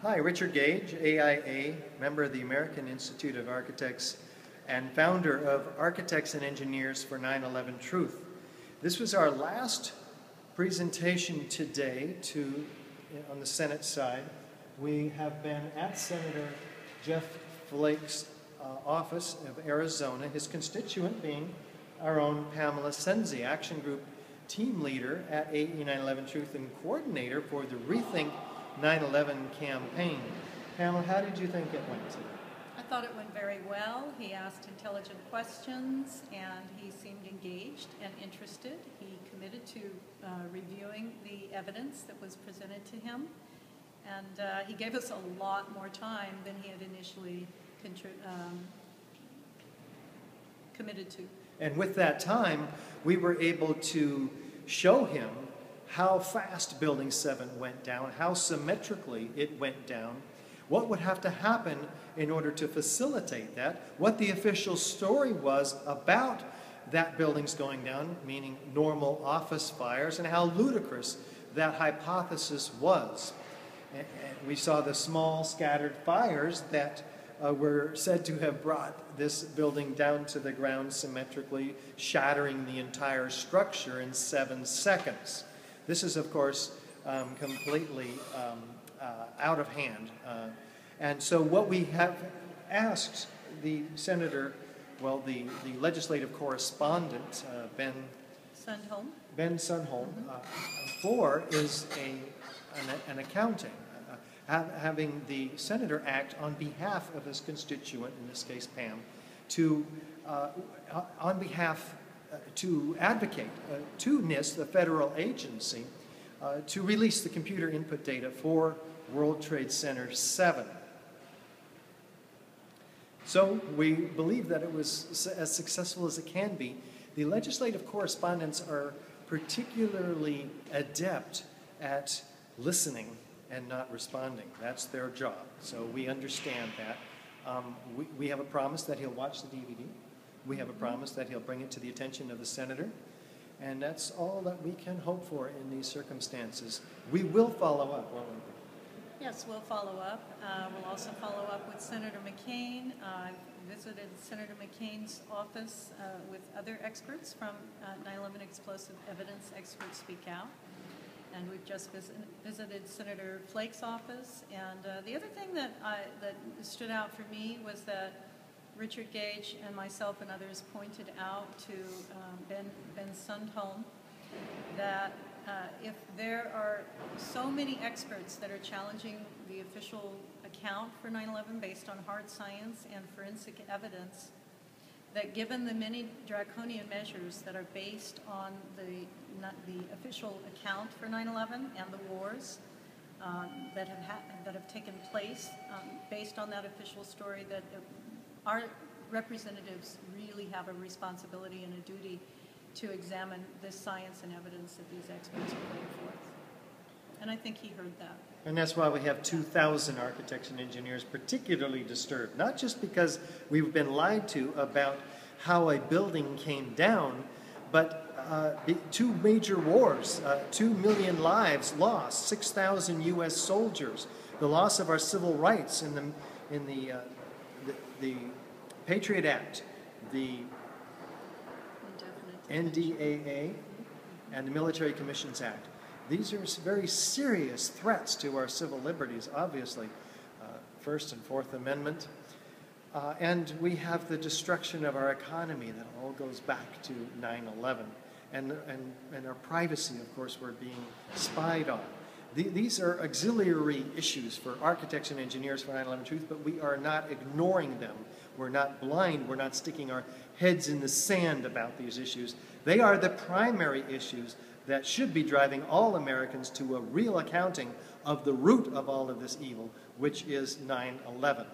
Hi, Richard Gage, AIA, member of the American Institute of Architects and founder of Architects and Engineers for 911Truth. This was our last presentation today on the Senate side. We have been at Senator Jeff Flake's office of Arizona, his constituent being our own Pamela Senzee, Action Group team leader at AE911Truth and coordinator for the Rethink 9/11 campaign. Pamela, how did you think it went today? I thought it went very well. He asked intelligent questions and he seemed engaged and interested. He committed to reviewing the evidence that was presented to him, and he gave us a lot more time than he had initially committed to. And with that time, we were able to show him how fast Building 7 went down, how symmetrically it went down, what would have to happen in order to facilitate that, what the official story was about that building's going down, meaning normal office fires, and how ludicrous that hypothesis was. And we saw the small scattered fires that were said to have brought this building down to the ground symmetrically, shattering the entire structure in 7 seconds. This is, of course, completely out of hand. And so what we have asked the senator, well, the legislative correspondent, Ben Sundholm, for is an accounting, having the senator act on behalf of his constituent, in this case Pam, to advocate to NIST, the federal agency, to release the computer input data for World Trade Center 7. So we believe that it was as successful as it can be. The legislative correspondents are particularly adept at listening and not responding. That's their job. So we understand that. We have a promise that he'll watch the DVD. We have a promise that he'll bring it to the attention of the senator. And that's all that we can hope for in these circumstances. We will follow up, won't we? Yes, we'll follow up. We'll also follow up with Senator McCain. I've visited Senator McCain's office with other experts from 9/11 Explosive Evidence Experts Speak Out. And we've just visited Senator Flake's office. And the other thing that stood out for me was that Richard Gage and myself and others pointed out to Ben Sundholm that if there are so many experts that are challenging the official account for 9/11 based on hard science and forensic evidence, that given the many draconian measures that are based on the official account for 9/11 and the wars that have taken place based on that official story, that our representatives really have a responsibility and a duty to examine this science and evidence that these experts are putting forth. And I think he heard that. And that's why we have 2,000 architects and engineers particularly disturbed, not just because we've been lied to about how a building came down, but 2 major wars, 2 million lives lost, 6,000 U.S. soldiers, the loss of our civil rights in the Patriot Act, the NDAA, and the Military Commissions Act. These are very serious threats to our civil liberties, obviously, First and Fourth Amendment. And we have the destruction of our economy that all goes back to 9/11. And our privacy, of course, we're being spied on. These are auxiliary issues for architects and engineers for 9/11 Truth, but we are not ignoring them. We're not blind. We're not sticking our heads in the sand about these issues. They are the primary issues that should be driving all Americans to a real accounting of the root of all of this evil, which is 9/11.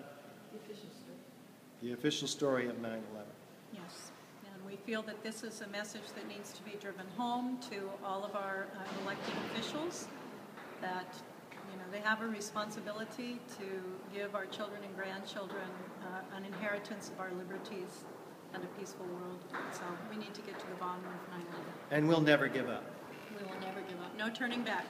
The official story of 9/11. Yes, and we feel that this is a message that needs to be driven home to all of our elected officials, that they have a responsibility to give our children and grandchildren an inheritance of our liberties and a peaceful world. So we need to get to the bottom of 9/11. And we'll never give up. We will never give up. No turning back.